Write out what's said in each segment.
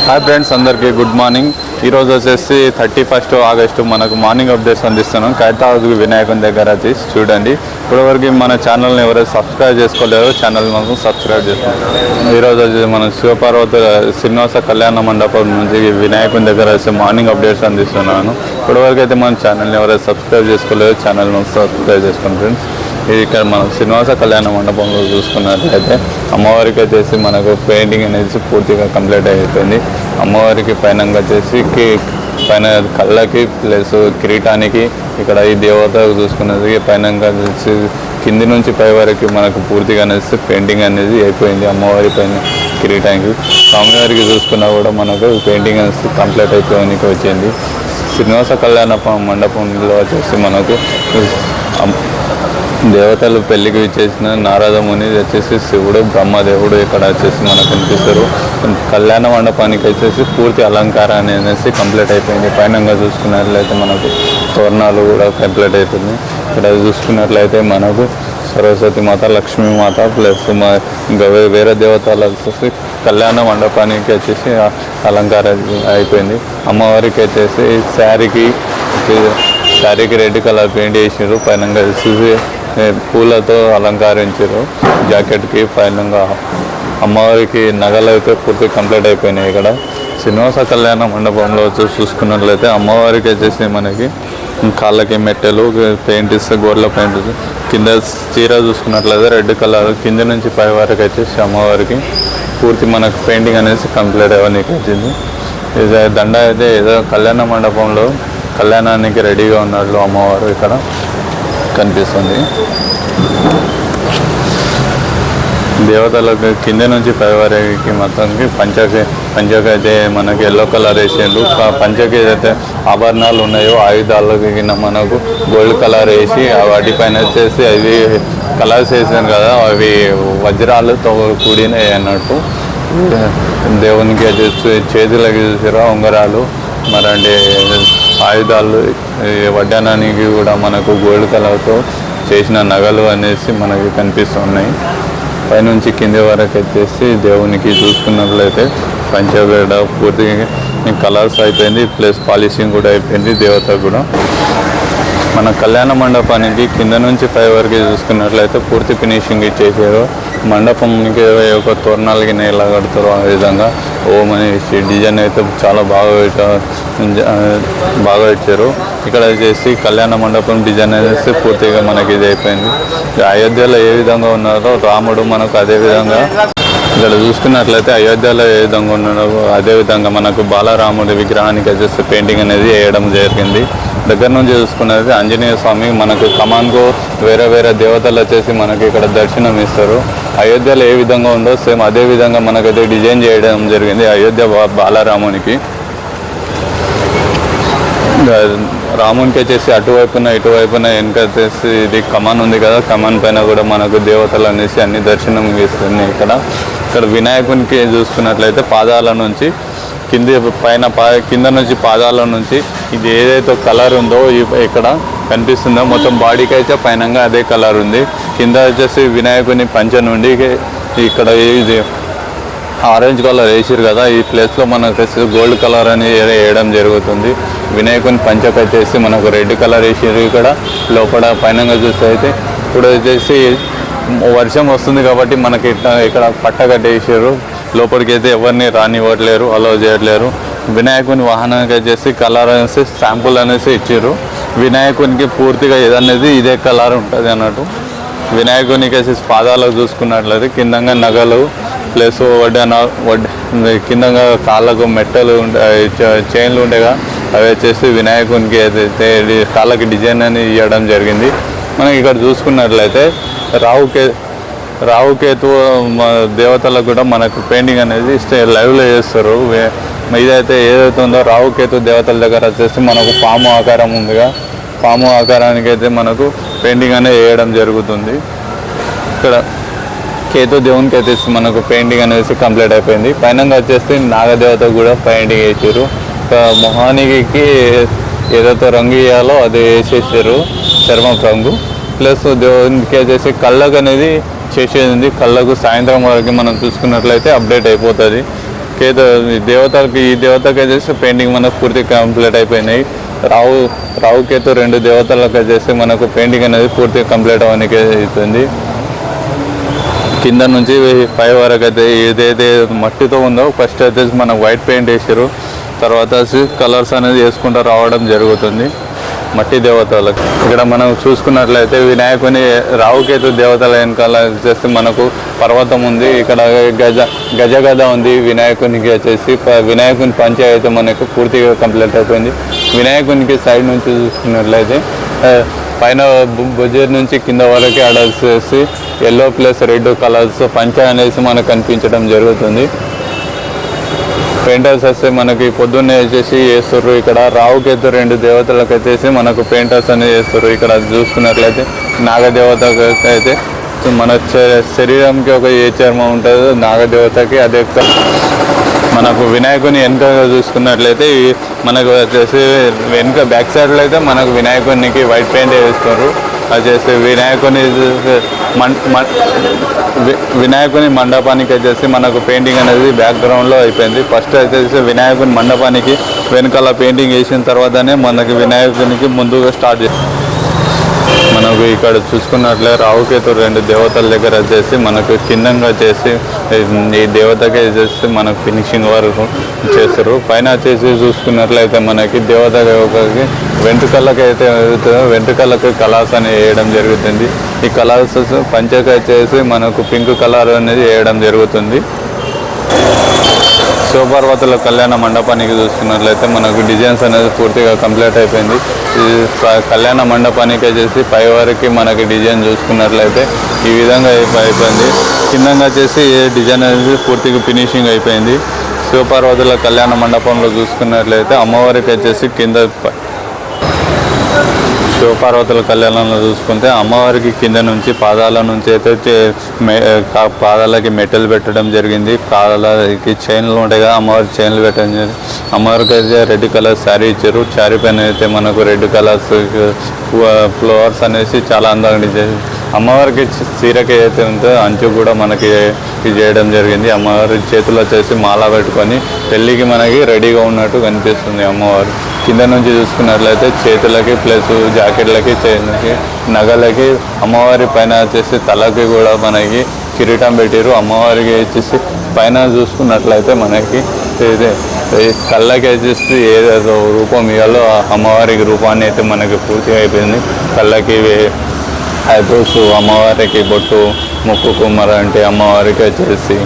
Hi friends, అందరికీ good morning. ఈరోజు వచ్చేసి 31 ఆగస్టు మనకు మార్నింగ్ అప్డేట్స్ అందిస్తున్నాం. ఖైరతాబాద్ వినాయకుని దగ్గర వచ్చేసి చూడండి. ఇప్పటివరకు మన ఛానల్ని ఎవరైతే సబ్స్క్రైబ్ చేసుకోలేదో ఛానల్ మాత్రం సబ్స్క్రైబ్ చేసుకోండి. ఈరోజు వచ్చేసి మన శివపార్వతి శ్రీనివాస కళ్యాణ మండపం నుంచి వినాయకుని దగ్గర వచ్చి మార్నింగ్ అప్డేట్స్ అందిస్తున్నాను. ఇప్పటివరకు అయితే మన ఛానల్ని ఎవరైతే సబ్స్క్రైబ్ చేసుకోలేదో ఛానల్ మాత్రం సబ్స్క్రైబ్ చేసుకోండి ఫ్రెండ్స్. ఇక్కడ మనం శ్రీనివాస కళ్యాణ మండపంలో చూసుకున్నట్లయితే అమ్మవారికి వచ్చేసి మనకు పెయింటింగ్ అనేది పూర్తిగా కంప్లీట్ అయిపోయింది. అమ్మవారికి పైన వచ్చేసి పైన కళ్ళకి ప్లస్ కిరీటానికి ఇక్కడ ఈ దేవత చూసుకున్నది పైన వచ్చేసి కింది నుంచి పై వరకు మనకు పూర్తిగా అనేసి పెయింటింగ్ అనేది అయిపోయింది. అమ్మవారి పైన కిరీటానికి స్వామివారికి చూసుకున్నా కూడా మనకు పెయింటింగ్ అనేది కంప్లీట్ అయిపోయానికి వచ్చింది. శ్రీనివాస కళ్యాణ మండపంలో వచ్చేసి మనకు దేవతలు పెళ్లికి చేసిన నారదముని వచ్చేసి శివుడు బ్రహ్మదేవుడు ఇక్కడ వచ్చేసి మనకు కనిపిస్తారు. కళ్యాణ మండపానికి వచ్చేసి పూర్తి అలంకారాన్ని అనేసి కంప్లీట్ అయిపోయింది. పైనంగా చూసుకున్నట్లయితే మనకు తోరణాలు కూడా కంప్లీట్ అవుతుంది. ఇక్కడ చూసుకున్నట్లయితే మనకు సరస్వతి మాత, లక్ష్మీమాత ప్లస్ ఇంకా వేరే దేవతలు వచ్చేసి కళ్యాణ మండపానికి వచ్చేసి అలంకారం అయిపోయింది. అమ్మవారికి వచ్చేసి శారీకి రెడ్ కలర్ పెయింట్ వేసారు. పైన పూలతో అలంకరించారు. జాకెట్కి పైన అమ్మవారికి నగలు అయితే పూర్తి కంప్లీట్ అయిపోయినాయి. ఇక్కడ శ్రీనివాస కళ్యాణ మండపంలో చూసుకున్నట్లయితే అమ్మవారికి వచ్చేసి మనకి కాళ్ళకి మెట్టెలు పెయింట్ ఇస్తే గోడల పెయింట్ కింద చీర చూసుకున్నట్లయితే రెడ్ కలర్ కింద నుంచి పై వరకు వచ్చేసి అమ్మవారికి పూర్తి మనకు పెయింటింగ్ అనేసి కంప్లీట్ అవ్వడానికి వచ్చింది. ఇది దండ అయితే ఏదో కళ్యాణ మండపంలో కళ్యాణానికి రెడీగా ఉన్నట్లు అమ్మవారు ఇక్కడ కనిపిస్తుంది. దేవతలకు కింద నుంచి పై వరకు మొత్తానికి పంచకి అయితే మనకి ఎల్లో కలర్ వేసిండు. పంచకి ఏదైతే ఆభరణాలు ఉన్నాయో ఆయుధాలకి మనకు గోల్డ్ కలర్ వేసి వాటిపైన వచ్చేసి అవి కలర్స్ వేసాను కదా, అవి వజ్రాలతో కూడినవి అన్నట్టు. దేవునికి చేతులకి చూసారా ఉంగరాలు, మరంటే ఆయుధాలు, వడ్డానానికి కూడా మనకు గోల్డ్ కలర్తో చేసిన నగలు అనేసి మనకి కనిపిస్తున్నాయి. పైనుంచి కింది వరకు వచ్చేసి దేవునికి చూసుకున్నట్లయితే పంచబేడ పూర్తిగా కలర్స్ అయిపోయింది, ప్లస్ పాలిషింగ్ కూడా అయిపోయింది. దేవత కూడా మన కళ్యాణ మండపానికి కింద నుంచి పై వరకు చూసుకున్నట్లయితే పూర్తి ఫినిషింగ్ ఇచ్చేసారు. మండపంకి ఒక తోరణాలకి ఎలా కడతారో ఆ విధంగా ఓం అనేసి డిజైన్ అయితే చాలా బాగా ఇచ్చారు. ఇక్కడ వచ్చేసి కళ్యాణ మండపం డిజైన్ అనేసి పూర్తిగా మనకి ఇది అయిపోయింది. అయోధ్యలో ఏ విధంగా ఉన్నారో రాముడు మనకు అదే విధంగా ఇక్కడ చూసుకున్నట్లయితే అయోధ్యలో ఏ విధంగా ఉన్నారో అదేవిధంగా మనకు బాలరాముడి విగ్రహానికి వచ్చేసి పెయింటింగ్ అనేది వేయడం జరిగింది. దగ్గర నుంచి చూసుకున్నది ఆంజనేయ స్వామి మనకు కమాన్కు వేరే దేవతలు వచ్చేసి మనకి ఇక్కడ దర్శనం ఇస్తారు. అయోధ్యలో ఏ విధంగా ఉందో సేమ్ అదే విధంగా మనకైతే డిజైన్ చేయడం జరిగింది. అయోధ్య బాలరామునికి రామునికి వచ్చేసి అటువైపున ఇటువైపున వెనక వచ్చేసి ఇది కమాన్ ఉంది కదా, కమాన్ పైన కూడా మనకు దేవతలు అనేసి అన్ని దర్శనం ఇస్తుంది. ఇక్కడ వినాయకునికి చూసుకున్నట్లయితే పాదాల నుంచి కింద నుంచి పాదాల నుంచి ఇది ఏదైతే కలర్ ఉందో ఇక్కడ కనిపిస్తుందో మొత్తం బాడీకి అయితే పైన అదే కలర్ ఉంది. కింద వచ్చేసి వినాయకుని పంచ నుండి ఇక్కడ ఇది ఆరెంజ్ కలర్ వేసారు కదా, ఈ ప్లేస్లో మనకు వచ్చేసి గోల్డ్ కలర్ అని వేయడం జరుగుతుంది. వినాయకుని పంచకు వచ్చేసి మనకు రెడ్ కలర్ వేసారు. ఇక్కడ లోపల పైన చూస్తే అయితే ఇప్పుడు వచ్చేసి వర్షం వస్తుంది కాబట్టి మనకి ఇక్కడ పట్టగడ్డ వేసారు. లోపలికి అయితే ఎవరిని రానివ్వట్లేరు, అలో చేయట్లేరు. వినాయకుని వాహనానికి వచ్చేసి కలర్ అనేసి శాంపుల్ అనేసి ఇచ్చారు. వినాయకునికి పూర్తిగా ఏదనేది ఇదే కలర్ ఉంటుంది అన్నట్టు. వినాయకునికి వచ్చేసి పాదాలకు చూసుకున్నట్లయితే కిందంగా నగలు ప్లస్ కిందంగా కాళ్ళకు మెట్టలు చైన్లు ఉండేగా అవి వచ్చేసి వినాయకునికి అయితే కాళ్ళకి డిజైన్ అని ఇవ్వడం జరిగింది. మనకి ఇక్కడ చూసుకున్నట్లయితే రావుకేతు దేవతలకు కూడా మనకు పెయింటింగ్ అనేది లైవ్లో చేస్తారు. ఇదైతే ఏదైతే ఉందో రావుకేతు దేవతల దగ్గర వచ్చేసి మనకు పాము ఆకారం ఉందిగా, పాము ఆకారానికి అయితే మనకు పెయింటింగ్ అనేది వేయడం జరుగుతుంది. ఇక్కడ కేతు దేవునికి అయితే మనకు పెయింటింగ్ అనేది కంప్లీట్ అయిపోయింది. పైన వచ్చేసి నాగదేవత కూడా పెయింటింగ్ వేసారు. మొహానికి ఏదైతే రంగు వేయాలో అది వేసేసారు, చర్మం రంగు. ప్లస్ దేవునికి వచ్చేసి కళ్ళకు అనేది చేసేది. కళ్ళకు సాయంత్రం వరకు మనం చూసుకున్నట్లయితే అప్డేట్ అయిపోతుంది. కేతు ఈ దేవతకి వచ్చేసి పెయింటింగ్ మనకు పూర్తి కంప్లీట్ అయిపోయినాయి. రావు కేతు 2 దేవతలకు వచ్చేసి మనకు పెయింటింగ్ అనేది పూర్తిగా కంప్లీట్ అవ్వడానికి అవుతుంది. కింద నుంచి పై వరకు అయితే ఏదైతే మట్టితో ఉందో ఫస్ట్ అయితే మనం వైట్ పెయింట్ వేసారు, తర్వాత కలర్స్ అనేది వేసుకుంటూ రావడం జరుగుతుంది మట్టి దేవతలకు. ఇక్కడ మనం చూసుకున్నట్లయితే వినాయకుని రావుకేతు దేవతల వెనకాల వచ్చేసి మనకు పర్వతం ఉంది. ఇక్కడ గజ ఉంది వినాయకునికి వచ్చేసి. వినాయకుని పంచ అయితే మనకు పూర్తిగా కంప్లీట్ అయిపోయింది. వినాయకునికి సైడ్ నుంచి చూసుకున్నట్లయితే పైన భుజం నుంచి కింద వరకు ఆడేసి ఎల్లో ప్లస్ రెడ్ కలర్స్ పంచ అనేసి మనకు కనిపించడం జరుగుతుంది. పెయింటర్స్ వస్తే మనకి పొద్దున్నే వచ్చేసి వేస్తారు. ఇక్కడ రావుకేతు 2 దేవతలకు వచ్చేసి మనకు పెయింటర్స్ అనేది వేస్తారు. ఇక్కడ చూసుకున్నట్లయితే నాగదేవతకి అయితే మన శరీరంకి ఒక ఏ చర్మం ఉంటుందో నాగదేవతకి అదే. మనకు వినాయకుని వెనుక చూసుకున్నట్లయితే మనకు వచ్చేసి వెనుక బ్యాక్ సైడ్లో అయితే మనకు వినాయకునికి వైట్ పెయింట్ వేస్తారు. వచ్చేసి వినాయకుని మండపానికి వచ్చేసి మనకు పెయింటింగ్ అనేది బ్యాక్గ్రౌండ్లో అయిపోయింది. ఫస్ట్ వచ్చేసి వినాయకుని మండపానికి వెనకాల పెయింటింగ్ వేసిన తర్వాతనే మనకి వినాయకునికి ముందుగా స్టార్ట్ చేస్తాం. మనకు ఇక్కడ చూసుకున్నట్లే రావుకేతు 2 దేవతల దగ్గర వచ్చేసి మనకు కిందంగా చేసి ఈ దేవతకి వచ్చేసి మనకు ఫినిషింగ్ వరకు చేస్తారు. పైన వచ్చేసి చూసుకున్నట్లయితే మనకి దేవతకి వెంట్రుకలకి కలర్స్ అనేది వేయడం జరుగుతుంది. ఈ కలర్స్ పంచకి వచ్చేసి మనకు పింక్ కలర్ అనేది వేయడం జరుగుతుంది. శివపార్వతుల కళ్యాణ మండపానికి చూసుకున్నట్లయితే మనకు డిజైన్స్ అనేది పూర్తిగా కంప్లీట్ అయిపోయింది. ఈ కళ్యాణ మండపానికి వచ్చేసి పై వరకు మనకి డిజైన్ చూసుకున్నట్లయితే ఈ విధంగా అయిపోయింది. కిందంగా వచ్చేసి డిజైన్ అనేది పూర్తిగా ఫినిషింగ్ అయిపోయింది. శివపార్వతుల కళ్యాణ మండపంలో చూసుకున్నట్లయితే అమ్మవారికి వచ్చేసి కింద శివపార్వతుల కళ్యాణంలో చూసుకుంటే అమ్మవారికి కింద నుంచి పాదాల నుంచి అయితే పాదాలకి మెటల్ పెట్టడం జరిగింది. పాదాలకి చైన్లు ఉంటాయి కదా, అమ్మవారికి చైన్లు పెట్టడం జరిగింది. అమ్మవారికి అయితే రెడ్ కలర్ శారీ ఇచ్చారు. శారీ పైన అయితే మనకు రెడ్ కలర్స్ ఫ్లవర్స్ అనేసి చాలా అందంగా డిజైన్. అమ్మవారికి చీరకి ఏదైతే ఉందో అంచు కూడా మనకి ఇది చేయడం జరిగింది. అమ్మవారి చేతులు వచ్చేసి మాల పెట్టుకొని పెళ్ళికి మనకి రెడీగా ఉన్నట్టు కనిపిస్తుంది అమ్మవారు. కింద నుంచి చూసుకున్నట్లయితే చేతులకి ప్లస్ జాకెట్లకి చైన్లకి నగలకి అమ్మవారి పైన వచ్చేసి తలకి కూడా మనకి కిరీటం పెట్టారు. అమ్మవారికి వచ్చేసి పైన చూసుకున్నట్లయితే మనకి కళ్ళకి వచ్చేసి ఏదో రూపం ఇవ్వాలో అమ్మవారికి రూపాన్ని అయితే మనకి పూర్తిగా అయిపోయింది. కళ్ళకి ఐబ్రోస్, అమ్మవారికి బొట్టు, ముక్కు కుమ్మర అంటే అమ్మవారికి వచ్చేసి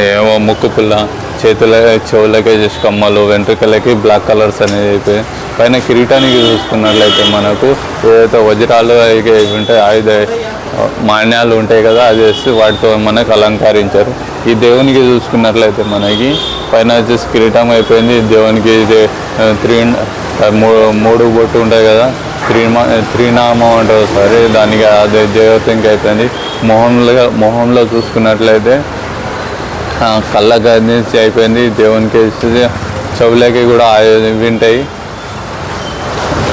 ఏమో ముక్కు పుల్ల, చేతుల చెవులకి వచ్చేసి కమ్మలు, వెంట్రుకలకి బ్లాక్ కలర్స్ అనేది అయిపోయి పైన కిరీటానికి చూసుకున్నట్లయితే మనకు ఏదైతే వజ్రాలు ఉంటాయి ఆయుధ మాన్యాలు ఉంటాయి కదా, అది వేసి వాటితో మనకు అలంకరించారు. ఈ దేవునికి చూసుకున్నట్లయితే మనకి పైన వచ్చేసి కిరీటం అయిపోయింది. దేవునికి ఇది 3 బొట్టు ఉంటాయి కదా, త్రినామం అంటారు సరే, దానికి అదే దేవతకి అయిపోయింది. మొహంలో చూసుకున్నట్లయితే కళ్ళకి నుంచి అయిపోయింది. దేవునికి చెవులకి కూడా వింటాయి.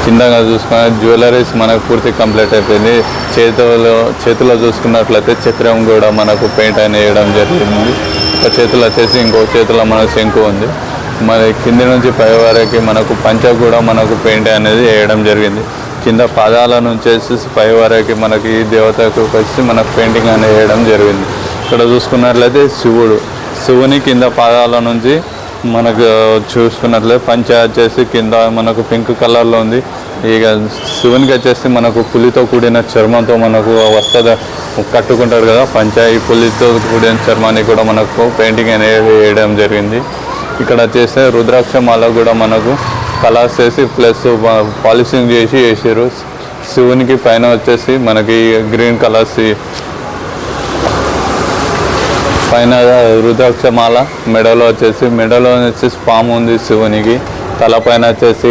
కిందగా చూసుకున్న జ్యువెలరీస్ మనకు పూర్తి కంప్లీట్ అయిపోయింది. చేతిలో చూసుకున్నట్లయితే చక్రం కూడా మనకు పెయింట్ అని వేయడం జరిగింది. ఒక చేతిలో వచ్చేసి ఇంకో చేతిలో మనకు శంకు ఉంది. మరి కింది నుంచి పై వరకు మనకు పంచ కూడా మనకు పెయింట్ అనేది వేయడం జరిగింది. కింద పాదాల నుంచి వచ్చేసి పై వరకు మనకి దేవతకు వచ్చి మనకు పెయింటింగ్ అనేది వేయడం జరిగింది. ఇక్కడ చూసుకున్నట్లయితే శివుని కింద పాదాల నుంచి మనకు చూసుకున్నట్లయితే పంచ వచ్చేసి కింద మనకు పింక్ కలర్లో ఉంది. ఇక శివునికి వచ్చేసి మనకు పులితో కూడిన చర్మంతో మనకు వస్త్ర కట్టుకుంటారు కదా పంచ, ఈ పులితో కూడిన చర్మానికి కూడా మనకు పెయింటింగ్ అనేది వేయడం జరిగింది. ఇక్కడ వచ్చేసి రుద్రాక్షమాల కూడా మనకు కలర్స్ వేసి ప్లస్ పాలిషింగ్ చేసి వేసారు. శివునికి పైన వచ్చేసి మనకి గ్రీన్ కలర్స్ పైన రుద్రాక్షమాల, మెడలో వచ్చేసి పాము ఉంది శివునికి. తలపైన వచ్చేసి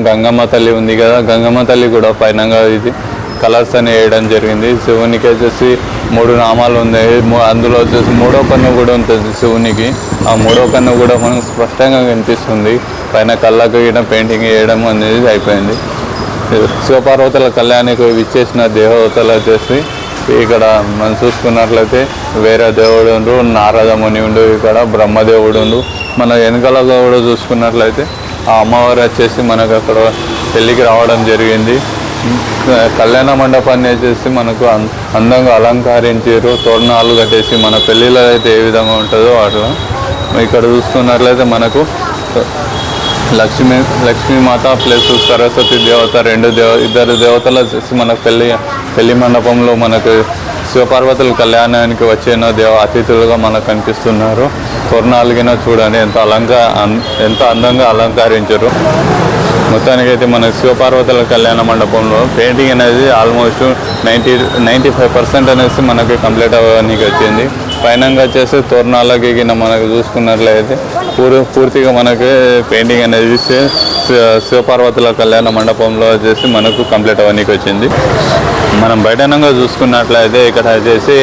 గంగమ్మ తల్లి ఉంది కదా, గంగమ్మ తల్లి కూడా పైన ఇది కలర్స్ అని వేయడం జరిగింది. శివునికి వచ్చేసి 3 నామాలు ఉన్నాయి. అందులో వచ్చేసి 3వ కన్ను కూడా ఉంటుంది శివునికి. ఆ 3వ కన్ను కూడా మనకు స్పష్టంగా కనిపిస్తుంది. పైన కళ్ళకు పెయింటింగ్ వేయడం అనేది అయిపోయింది. శివపార్వతుల కళ్యాణికి విచ్చేసిన దేవతలు వచ్చేసి ఇక్కడ మనం చూసుకున్నట్లయితే వేరే దేవుడు ఉండు, నారద ముని ఉండు, ఇక్కడ బ్రహ్మదేవుడు ఉండు. మన వెనకాల కూడా చూసుకున్నట్లయితే ఆ అమ్మవారు వచ్చేసి మనకు అక్కడ పెళ్ళికి రావడం జరిగింది. కళ్యాణ మండపాన్ని వచ్చేసి మనకు అందంగా అలంకరించారు, తోరణాలు కట్టేసి మన పెళ్ళిలో అయితే ఏ విధంగా ఉంటుందో అట్లా. ఇక్కడ చూసుకున్నట్లయితే మనకు లక్ష్మీమాత ప్లస్ సరస్వతి దేవత ఇద్దరు దేవతలు వచ్చేసి మన పెళ్లి మండపంలో మనకు శివపార్వతుల కళ్యాణానికి వచ్చిన అతిథులుగా మనకు కనిపిస్తున్నారు. తోరణాలుగిన చూడండి ఎంత అందంగా అలంకరించారు. మొత్తానికైతే మన శివపార్వతుల కళ్యాణ మండపంలో పెయింటింగ్ అనేది ఆల్మోస్ట్ 95% అనేసి మనకి కంప్లీట్ అవ్వడానికి వచ్చింది. పైన వచ్చేసి తోరణాలకి మనకు చూసుకున్నట్లయితే పూర్తిగా మనకి పెయింటింగ్ అనేది శివపార్వతుల కళ్యాణ మండపంలో వచ్చేసి మనకు కంప్లీట్ అవ్వడానికి వచ్చింది. మనం బయటనంగా చూసుకున్నట్లయితే ఇక్కడ వచ్చేసి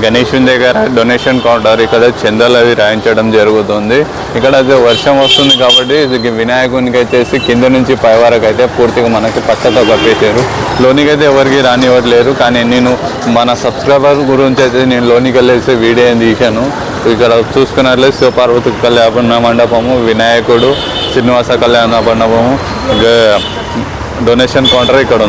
గణేషుని దగ్గర డొనేషన్ కౌంటర్, ఇక్కడ చందాలు అవి రాయించడం జరుగుతుంది. ఇక్కడ అయితే వర్షం వస్తుంది కాబట్టి ఇది వినాయకునికి వచ్చేసి కింద నుంచి పై వరకు అయితే పూర్తిగా మనకి పచ్చతో కప్పేశారు. లోనికి అయితే ఎవరికి రానివ్వట్లేరు. కానీ నేను మన సబ్స్క్రైబర్ గురించి అయితే నేను లోనికి వెళ్ళేసి వీడియో తీశాను. ఇక్కడ చూసుకున్నట్లయితే శివపార్వతి కళ్యాణ మండపము, వినాయకుడు, శ్రీనివాస కళ్యాణ మండపము, డొనేషన్ కౌంటర్ ఇక్కడ ఉంది.